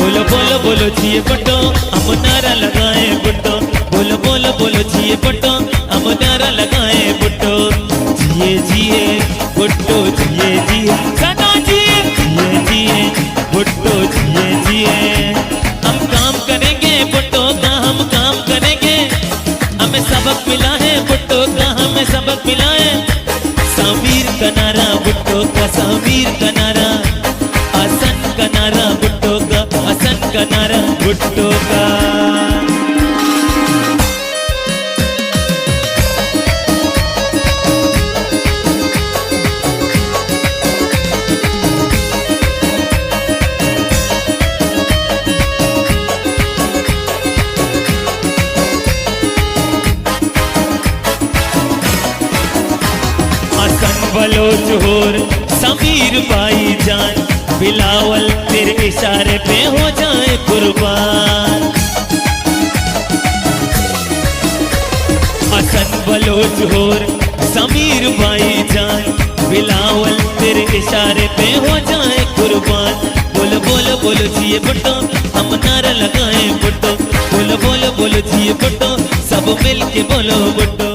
बोलो बोलो बोलो जिए बटो हम नारा लगाए बुट्टो। बोलो बोलो बोलो जिए बटो हम नारा लगाए बुट्टो। जिए जिए बुट्टो जिए जिए सदा जिए जिए जिए बुट्टो जिए जिए। हम काम करेंगे बुट्टो का हम काम करेंगे। हमें सबक मिला है बुट्टो का हमें सबक मिला है। समीर का नारा बुट्टो का समीर का नारा। हसन का नारा बुट्टो का हसन का नारा बुट्टो का। हसन बलोच होर समीर भाई जान। बिलावल तेरे इशारे पे हो जाए कुर्बान। हसन बलोच होर समीर भाई जान। बिलावल तेरे इशारे पे हो जाए कुर्बान। बोलो बोलो बोलो जिए बुट्टो हम नारा लगाए बुट्टो। बोलो बोलो बोलो जिए बुट्टो सब मिल के बोलो बुट्टो।